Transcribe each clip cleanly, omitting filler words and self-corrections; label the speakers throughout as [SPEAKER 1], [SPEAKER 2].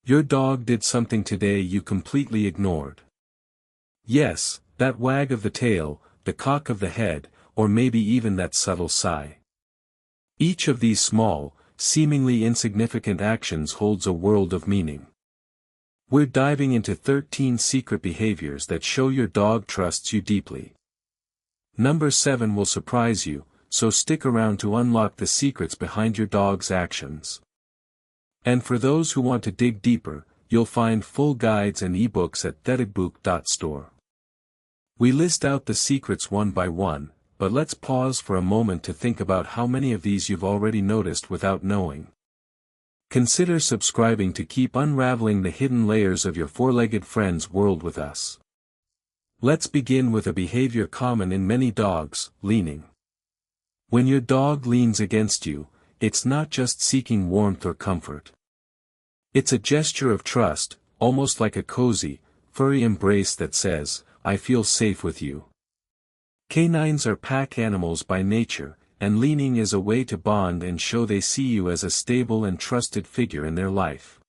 [SPEAKER 1] Your dog did something today you completely ignored. Yes, that wag of the tail, the cock of the head, or maybe even that subtle sigh. Each of these small, seemingly insignificant actions holds a world of meaning. We're diving into 13 secret behaviors that show your dog trusts you deeply. Number 7 will surprise you, so stick around to unlock the secrets behind your dog's actions. And for those who want to dig deeper, you'll find full guides and ebooks at thedogbook.store. We list out the secrets one by one, but let's pause for a moment to think about how many of these you've already noticed without knowing. Consider subscribing to keep unraveling the hidden layers of your four-legged friend's world with us. Let's begin with a behavior common in many dogs, leaning. When your dog leans against you, it's not just seeking warmth or comfort. It's a gesture of trust, almost like a cozy, furry embrace that says, "I feel safe with you." Canines are pack animals by nature, and leaning is a way to bond and show they see you as a stable and trusted figure in their life.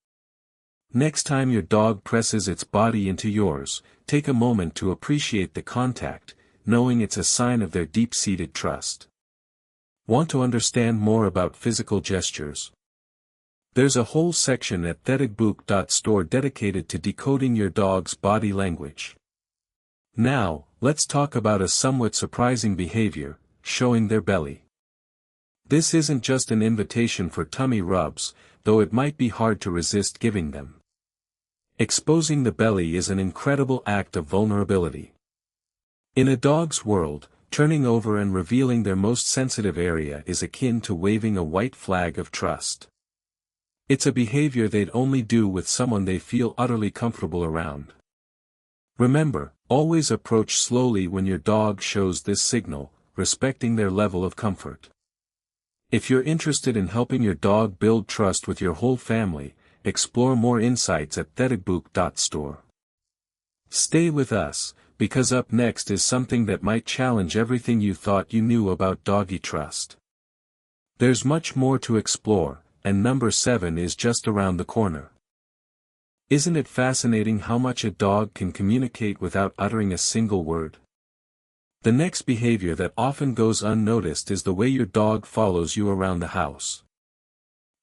[SPEAKER 1] Next time your dog presses its body into yours, take a moment to appreciate the contact, knowing it's a sign of their deep-seated trust. Want to understand more about physical gestures? There's a whole section at thedogbook.store dedicated to decoding your dog's body language. Now, let's talk about a somewhat surprising behavior, showing their belly. This isn't just an invitation for tummy rubs, though it might be hard to resist giving them. Exposing the belly is an incredible act of vulnerability. In a dog's world, turning over and revealing their most sensitive area is akin to waving a white flag of trust. It's a behavior they'd only do with someone they feel utterly comfortable around. Remember, always approach slowly when your dog shows this signal, respecting their level of comfort. If you're interested in helping your dog build trust with your whole family, explore more insights at thedogbook.store. Stay with us, because up next is something that might challenge everything you thought you knew about doggy trust. There's much more to explore, and number 7 is just around the corner. Isn't it fascinating how much a dog can communicate without uttering a single word? The next behavior that often goes unnoticed is the way your dog follows you around the house.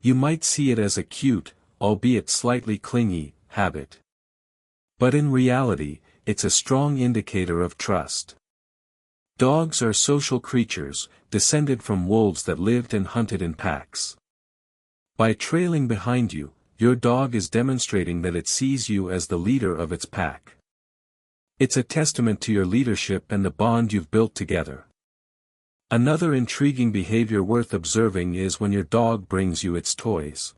[SPEAKER 1] You might see it as a cute, albeit slightly clingy, habit. But in reality, it's a strong indicator of trust. Dogs are social creatures, descended from wolves that lived and hunted in packs. By trailing behind you, your dog is demonstrating that it sees you as the leader of its pack. It's a testament to your leadership and the bond you've built together. Another intriguing behavior worth observing is when your dog brings you its toys.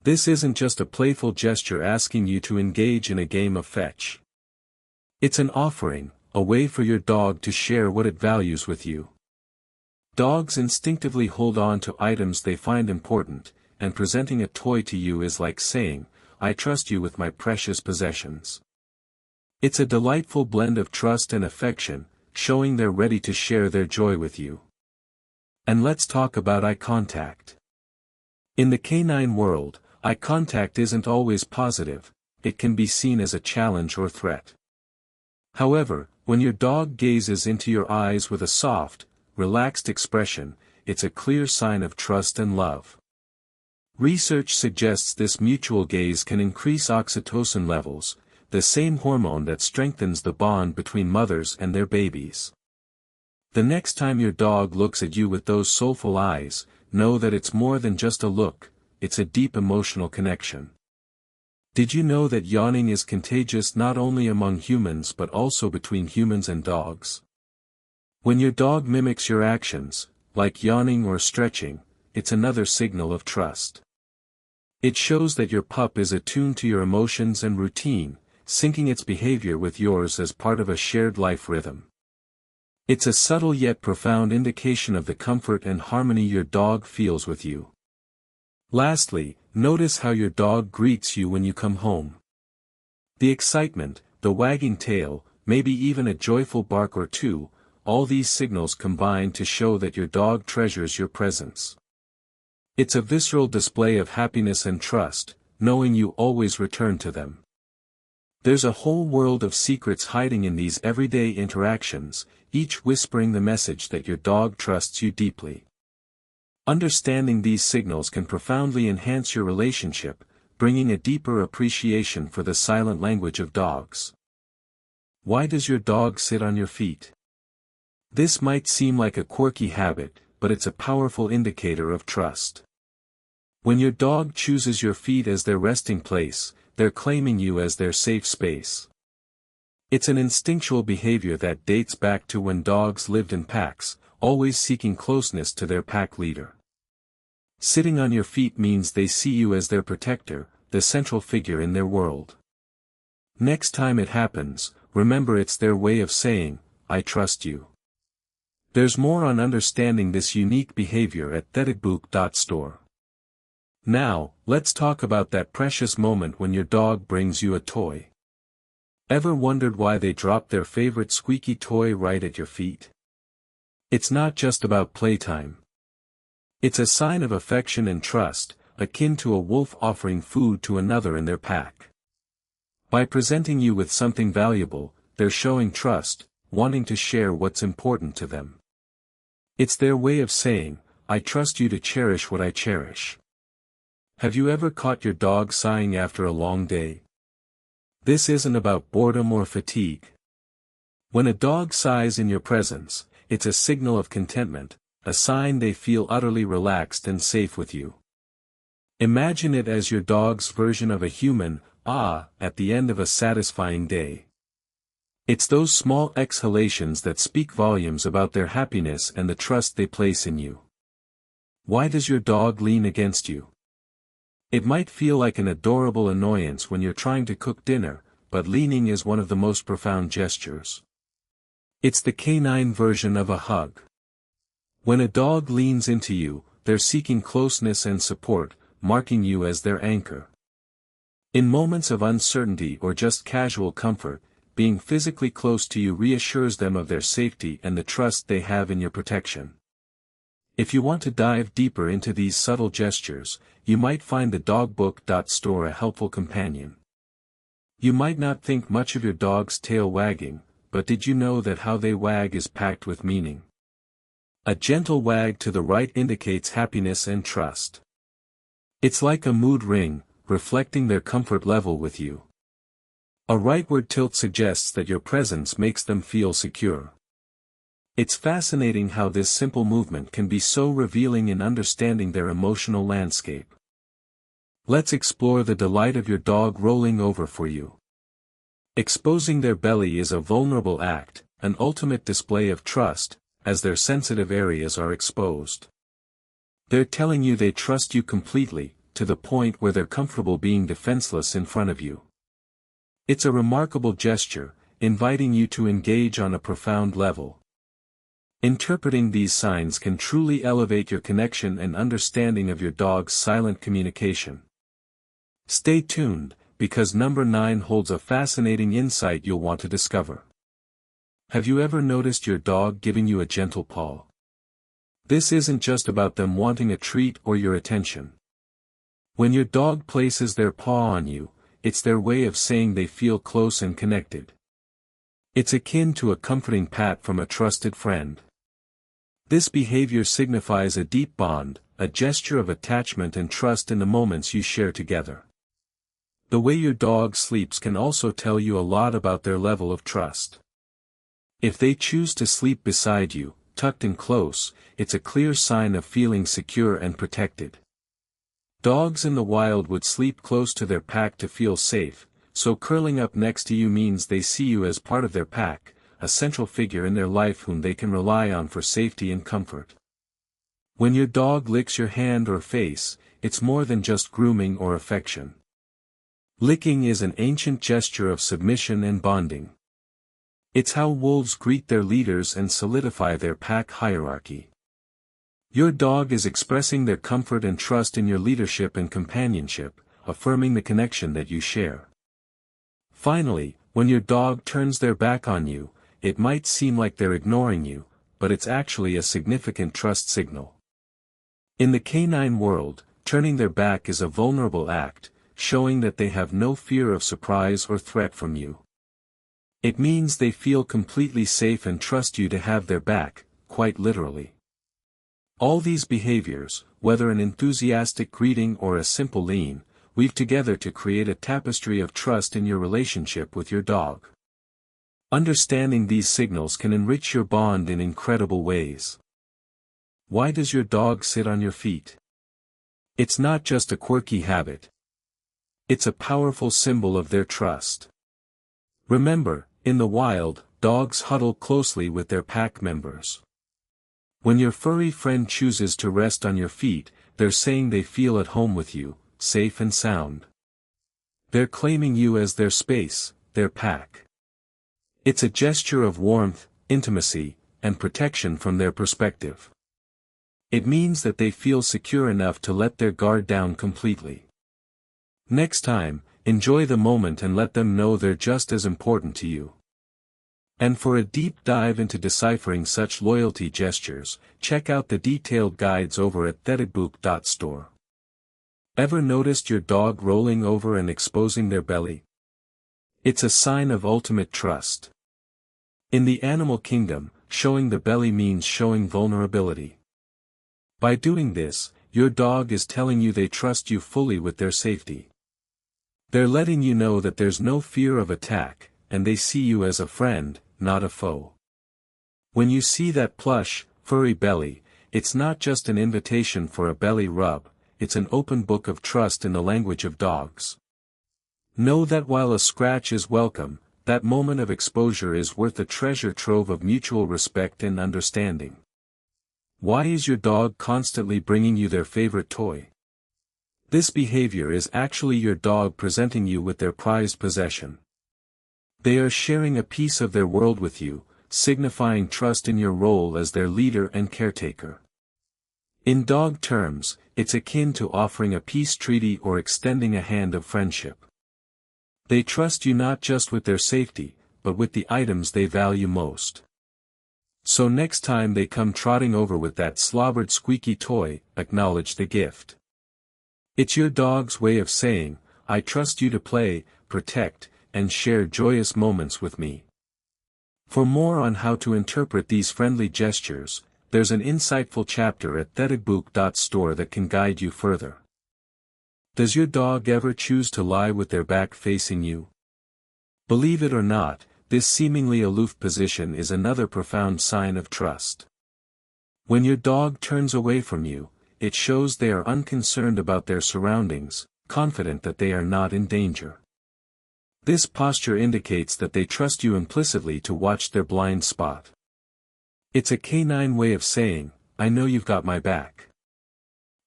[SPEAKER 1] This isn't just a playful gesture asking you to engage in a game of fetch. It's an offering, a way for your dog to share what it values with you. Dogs instinctively hold on to items they find important, and presenting a toy to you is like saying, "I trust you with my precious possessions." It's a delightful blend of trust and affection, showing they're ready to share their joy with you. And let's talk about eye contact. In the canine world, eye contact isn't always positive, it can be seen as a challenge or threat. However, when your dog gazes into your eyes with a soft, relaxed expression, it's a clear sign of trust and love. Research suggests this mutual gaze can increase oxytocin levels, the same hormone that strengthens the bond between mothers and their babies. The next time your dog looks at you with those soulful eyes, know that it's more than just a look, it's a deep emotional connection. Did you know that yawning is contagious not only among humans but also between humans and dogs? When your dog mimics your actions, like yawning or stretching, it's another signal of trust. It shows that your pup is attuned to your emotions and routine, syncing its behavior with yours as part of a shared life rhythm. It's a subtle yet profound indication of the comfort and harmony your dog feels with you. Lastly, notice how your dog greets you when you come home. The excitement, the wagging tail, maybe even a joyful bark or two, all these signals combine to show that your dog treasures your presence. It's a visceral display of happiness and trust, knowing you always return to them. There's a whole world of secrets hiding in these everyday interactions, each whispering the message that your dog trusts you deeply. Understanding these signals can profoundly enhance your relationship, bringing a deeper appreciation for the silent language of dogs. Why does your dog sit on your feet? This might seem like a quirky habit, but it's a powerful indicator of trust. When your dog chooses your feet as their resting place, they're claiming you as their safe space. It's an instinctual behavior that dates back to when dogs lived in packs, always seeking closeness to their pack leader. Sitting on your feet means they see you as their protector, the central figure in their world. Next time it happens, remember it's their way of saying, "I trust you." There's more on understanding this unique behavior at theticbook.store. Now, let's talk about that precious moment when your dog brings you a toy. Ever wondered why they drop their favorite squeaky toy right at your feet? It's not just about playtime. It's a sign of affection and trust, akin to a wolf offering food to another in their pack. By presenting you with something valuable, they're showing trust, wanting to share what's important to them. It's their way of saying, "I trust you to cherish what I cherish." Have you ever caught your dog sighing after a long day? This isn't about boredom or fatigue. When a dog sighs in your presence, it's a signal of contentment, a sign they feel utterly relaxed and safe with you. Imagine it as your dog's version of a human "ah" at the end of a satisfying day. It's those small exhalations that speak volumes about their happiness and the trust they place in you. Why does your dog lean against you? It might feel like an adorable annoyance when you're trying to cook dinner, but leaning is one of the most profound gestures. It's the canine version of a hug. When a dog leans into you, they're seeking closeness and support, marking you as their anchor. In moments of uncertainty or just casual comfort, being physically close to you reassures them of their safety and the trust they have in your protection. If you want to dive deeper into these subtle gestures, you might find the dogbook.store a helpful companion. You might not think much of your dog's tail wagging, but did you know that how they wag is packed with meaning? A gentle wag to the right indicates happiness and trust. It's like a mood ring, reflecting their comfort level with you. A rightward tilt suggests that your presence makes them feel secure. It's fascinating how this simple movement can be so revealing in understanding their emotional landscape. Let's explore the delight of your dog rolling over for you. Exposing their belly is a vulnerable act, an ultimate display of trust, as their sensitive areas are exposed. They're telling you they trust you completely, to the point where they're comfortable being defenseless in front of you. It's a remarkable gesture, inviting you to engage on a profound level. Interpreting these signs can truly elevate your connection and understanding of your dog's silent communication. Stay tuned, because number 9 holds a fascinating insight you'll want to discover. Have you ever noticed your dog giving you a gentle paw? This isn't just about them wanting a treat or your attention. When your dog places their paw on you, it's their way of saying they feel close and connected. It's akin to a comforting pat from a trusted friend. This behavior signifies a deep bond, a gesture of attachment and trust in the moments you share together. The way your dog sleeps can also tell you a lot about their level of trust. If they choose to sleep beside you, tucked in close, it's a clear sign of feeling secure and protected. Dogs in the wild would sleep close to their pack to feel safe, so curling up next to you means they see you as part of their pack, a central figure in their life whom they can rely on for safety and comfort. When your dog licks your hand or face, it's more than just grooming or affection. Licking is an ancient gesture of submission and bonding. It's how wolves greet their leaders and solidify their pack hierarchy. Your dog is expressing their comfort and trust in your leadership and companionship, affirming the connection that you share. Finally, when your dog turns their back on you, it might seem like they're ignoring you, but it's actually a significant trust signal. In the canine world, turning their back is a vulnerable act, showing that they have no fear of surprise or threat from you. It means they feel completely safe and trust you to have their back, quite literally. All these behaviors, whether an enthusiastic greeting or a simple lean, weave together to create a tapestry of trust in your relationship with your dog. Understanding these signals can enrich your bond in incredible ways. Why does your dog sit on your feet? It's not just a quirky habit. It's a powerful symbol of their trust. Remember, in the wild, dogs huddle closely with their pack members. When your furry friend chooses to rest on your feet, they're saying they feel at home with you, safe and sound. They're claiming you as their space, their pack. It's a gesture of warmth, intimacy, and protection from their perspective. It means that they feel secure enough to let their guard down completely. Next time, enjoy the moment and let them know they're just as important to you. And for a deep dive into deciphering such loyalty gestures, check out the detailed guides over at thetabook.store. Ever noticed your dog rolling over and exposing their belly? It's a sign of ultimate trust. In the animal kingdom, showing the belly means showing vulnerability. By doing this, your dog is telling you they trust you fully with their safety. They're letting you know that there's no fear of attack, and they see you as a friend, not a foe. When you see that plush, furry belly, it's not just an invitation for a belly rub, it's an open book of trust in the language of dogs. Know that while a scratch is welcome, that moment of exposure is worth a treasure trove of mutual respect and understanding. Why is your dog constantly bringing you their favorite toy? This behavior is actually your dog presenting you with their prized possession. They are sharing a piece of their world with you, signifying trust in your role as their leader and caretaker. In dog terms, it's akin to offering a peace treaty or extending a hand of friendship. They trust you not just with their safety, but with the items they value most. So next time they come trotting over with that slobbered squeaky toy, acknowledge the gift. It's your dog's way of saying, I trust you to play, protect, and share joyous moments with me. For more on how to interpret these friendly gestures, there's an insightful chapter at thetabook.store that can guide you further. Does your dog ever choose to lie with their back facing you? Believe it or not, this seemingly aloof position is another profound sign of trust. When your dog turns away from you, it shows they are unconcerned about their surroundings, confident that they are not in danger. This posture indicates that they trust you implicitly to watch their blind spot. It's a canine way of saying, I know you've got my back.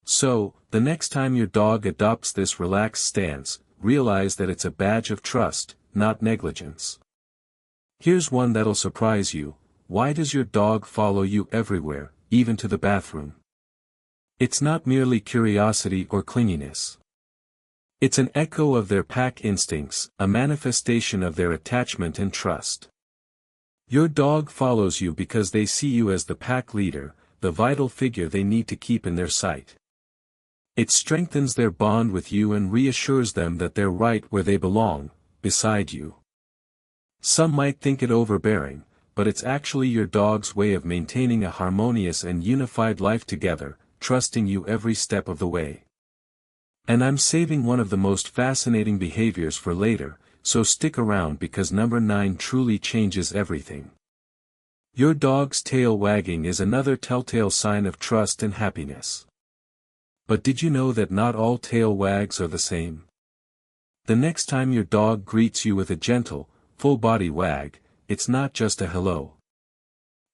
[SPEAKER 1] So, the next time your dog adopts this relaxed stance, realize that it's a badge of trust, not negligence. Here's one that'll surprise you. Why does your dog follow you everywhere, even to the bathroom? It's not merely curiosity or clinginess. It's an echo of their pack instincts, a manifestation of their attachment and trust. Your dog follows you because they see you as the pack leader, the vital figure they need to keep in their sight. It strengthens their bond with you and reassures them that they're right where they belong, beside you. Some might think it overbearing, but it's actually your dog's way of maintaining a harmonious and unified life together, trusting you every step of the way. And I'm saving one of the most fascinating behaviors for later, so stick around because number 9 truly changes everything. Your dog's tail wagging is another telltale sign of trust and happiness. But did you know that not all tail wags are the same? The next time your dog greets you with a gentle, full-body wag, it's not just a hello.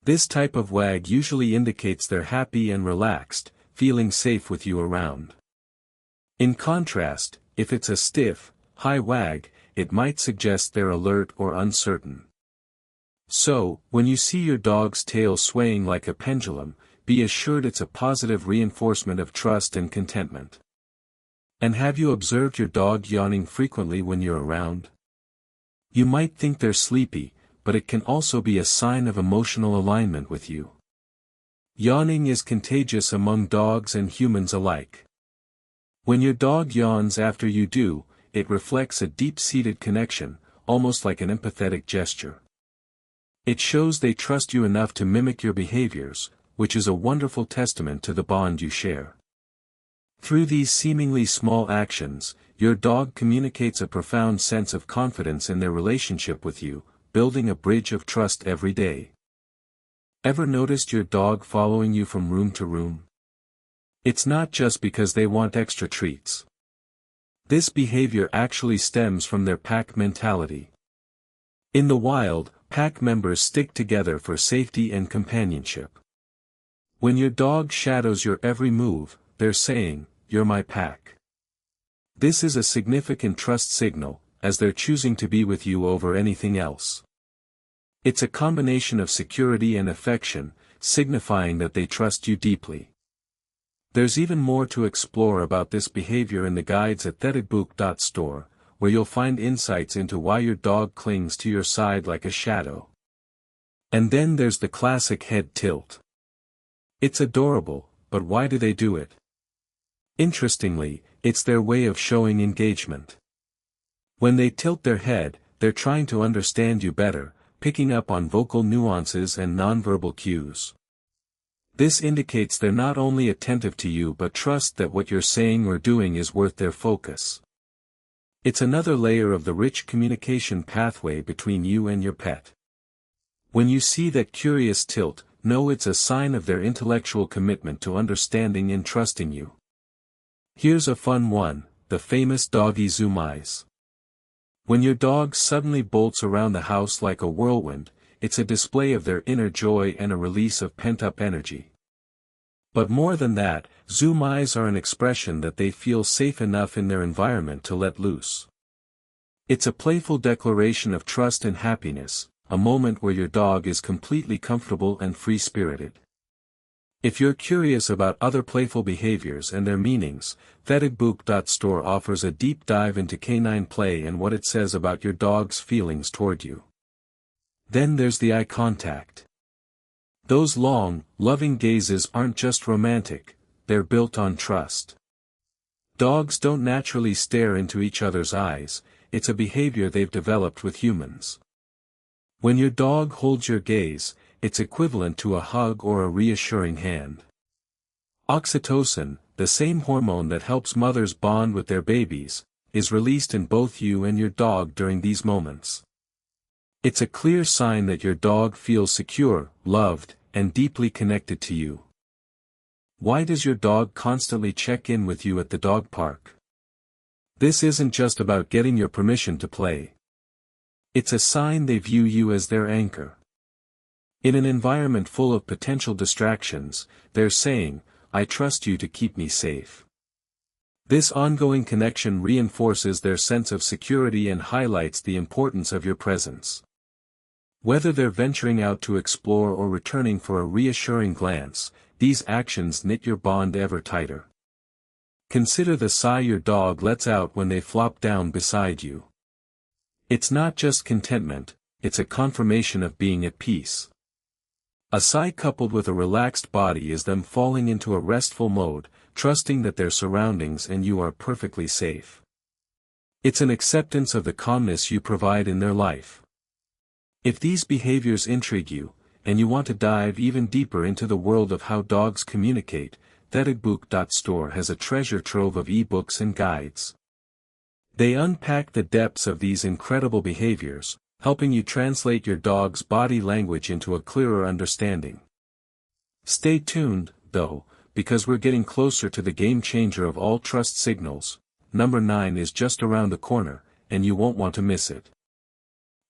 [SPEAKER 1] This type of wag usually indicates they're happy and relaxed, feeling safe with you around. In contrast, if it's a stiff, high wag, it might suggest they're alert or uncertain. So, when you see your dog's tail swaying like a pendulum, be assured it's a positive reinforcement of trust and contentment. And have you observed your dog yawning frequently when you're around? You might think they're sleepy, but it can also be a sign of emotional alignment with you. Yawning is contagious among dogs and humans alike. When your dog yawns after you do, it reflects a deep-seated connection, almost like an empathetic gesture. It shows they trust you enough to mimic your behaviors, which is a wonderful testament to the bond you share. Through these seemingly small actions, your dog communicates a profound sense of confidence in their relationship with you, building a bridge of trust every day. Ever noticed your dog following you from room to room? It's not just because they want extra treats. This behavior actually stems from their pack mentality. In the wild, pack members stick together for safety and companionship. When your dog shadows your every move, they're saying, "You're my pack." This is a significant trust signal, as they're choosing to be with you over anything else. It's a combination of security and affection, signifying that they trust you deeply. There's even more to explore about this behavior in the guides at theticbook.store, where you'll find insights into why your dog clings to your side like a shadow. And then there's the classic head tilt. It's adorable, but why do they do it? Interestingly, it's their way of showing engagement. When they tilt their head, they're trying to understand you better, picking up on vocal nuances and nonverbal cues. This indicates they're not only attentive to you but trust that what you're saying or doing is worth their focus. It's another layer of the rich communication pathway between you and your pet. When you see that curious tilt, know it's a sign of their intellectual commitment to understanding and trusting you. Here's a fun one, the famous doggy zoom eyes. When your dog suddenly bolts around the house like a whirlwind, it's a display of their inner joy and a release of pent-up energy. But more than that, zoom eyes are an expression that they feel safe enough in their environment to let loose. It's a playful declaration of trust and happiness, a moment where your dog is completely comfortable and free-spirited. If you're curious about other playful behaviors and their meanings, theticbook.store offers a deep dive into canine play and what it says about your dog's feelings toward you. Then there's the eye contact. Those long, loving gazes aren't just romantic, they're built on trust. Dogs don't naturally stare into each other's eyes, it's a behavior they've developed with humans. When your dog holds your gaze, it's equivalent to a hug or a reassuring hand. Oxytocin, the same hormone that helps mothers bond with their babies, is released in both you and your dog during these moments. It's a clear sign that your dog feels secure, loved, and deeply connected to you. Why does your dog constantly check in with you at the dog park? This isn't just about getting your permission to play. It's a sign they view you as their anchor. In an environment full of potential distractions, they're saying, "I trust you to keep me safe." This ongoing connection reinforces their sense of security and highlights the importance of your presence. Whether they're venturing out to explore or returning for a reassuring glance, these actions knit your bond ever tighter. Consider the sigh your dog lets out when they flop down beside you. It's not just contentment, it's a confirmation of being at peace. A sigh coupled with a relaxed body is them falling into a restful mode, trusting that their surroundings and you are perfectly safe. It's an acceptance of the calmness you provide in their life. If these behaviors intrigue you, and you want to dive even deeper into the world of how dogs communicate, theticbook.store has a treasure trove of ebooks and guides. They unpack the depths of these incredible behaviors, helping you translate your dog's body language into a clearer understanding. Stay tuned, though, because we're getting closer to the game changer of all trust signals. Number 9 is just around the corner, and you won't want to miss it.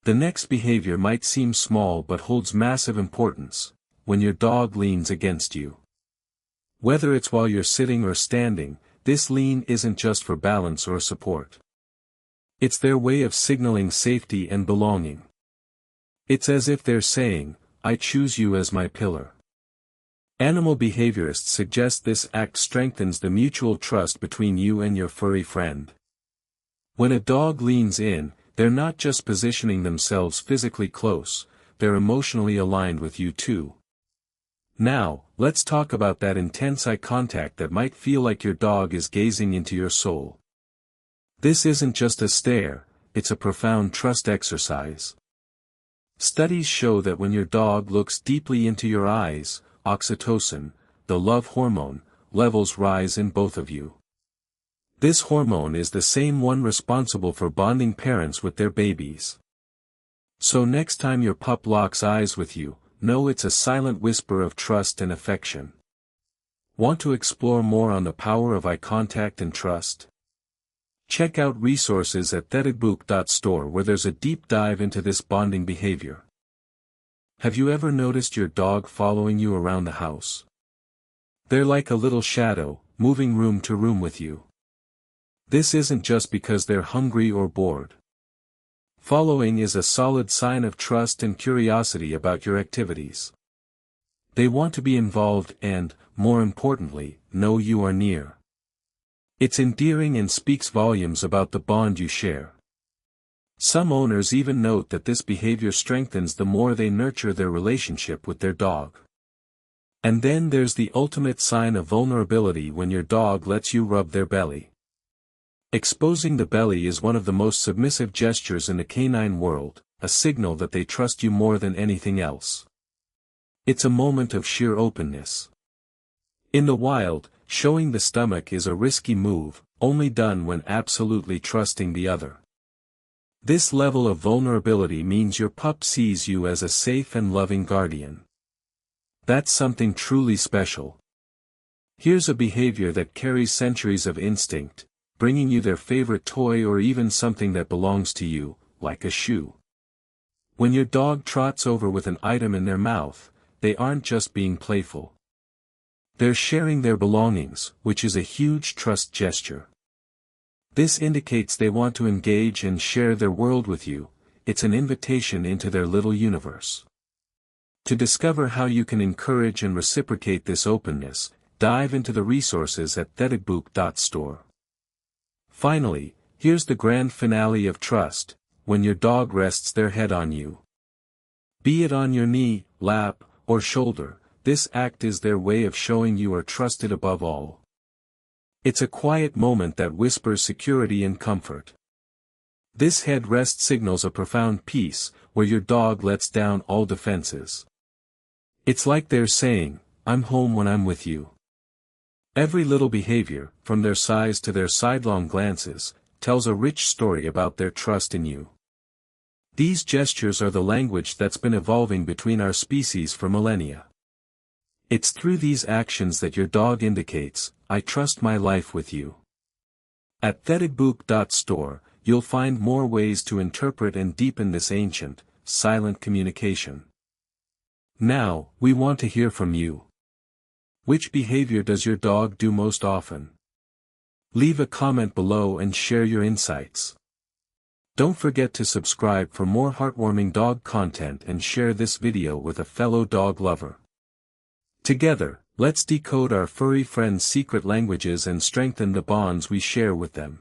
[SPEAKER 1] The next behavior might seem small but holds massive importance: when your dog leans against you. Whether it's while you're sitting or standing, this lean isn't just for balance or support. It's their way of signaling safety and belonging. It's as if they're saying, "I choose you as my pillar." Animal behaviorists suggest this act strengthens the mutual trust between you and your furry friend. When a dog leans in, they're not just positioning themselves physically close, they're emotionally aligned with you too. Now, let's talk about that intense eye contact that might feel like your dog is gazing into your soul. This isn't just a stare, it's a profound trust exercise. Studies show that when your dog looks deeply into your eyes, oxytocin, the love hormone, levels rise in both of you. This hormone is the same one responsible for bonding parents with their babies. So next time your pup locks eyes with you, know it's a silent whisper of trust and affection. Want to explore more on the power of eye contact and trust? Check out resources at thedigbook.store where there's a deep dive into this bonding behavior. Have you ever noticed your dog following you around the house? They're like a little shadow, moving room to room with you. This isn't just because they're hungry or bored. Following is a solid sign of trust and curiosity about your activities. They want to be involved and, more importantly, know you are near. It's endearing and speaks volumes about the bond you share. Some owners even note that this behavior strengthens the more they nurture their relationship with their dog. And then there's the ultimate sign of vulnerability when your dog lets you rub their belly. Exposing the belly is one of the most submissive gestures in the canine world, a signal that they trust you more than anything else. It's a moment of sheer openness. In the wild, showing the stomach is a risky move, only done when absolutely trusting the other. This level of vulnerability means your pup sees you as a safe and loving guardian. That's something truly special. Here's a behavior that carries centuries of instinct, bringing you their favorite toy or even something that belongs to you, like a shoe. When your dog trots over with an item in their mouth, they aren't just being playful. They're sharing their belongings, which is a huge trust gesture. This indicates they want to engage and share their world with you. It's an invitation into their little universe. To discover how you can encourage and reciprocate this openness, dive into the resources at thedigbook.store. Finally, here's the grand finale of trust, when your dog rests their head on you. Be it on your knee, lap, or shoulder, this act is their way of showing you are trusted above all. It's a quiet moment that whispers security and comfort. This head rest signals a profound peace, where your dog lets down all defenses. It's like they're saying, "I'm home when I'm with you." Every little behavior, from their size to their sidelong glances, tells a rich story about their trust in you. These gestures are the language that's been evolving between our species for millennia. It's through these actions that your dog indicates, "I trust my life with you." At thedigbook.store, you'll find more ways to interpret and deepen this ancient, silent communication. Now, we want to hear from you. Which behavior does your dog do most often? Leave a comment below and share your insights. Don't forget to subscribe for more heartwarming dog content and share this video with a fellow dog lover. Together, let's decode our furry friends' secret languages and strengthen the bonds we share with them.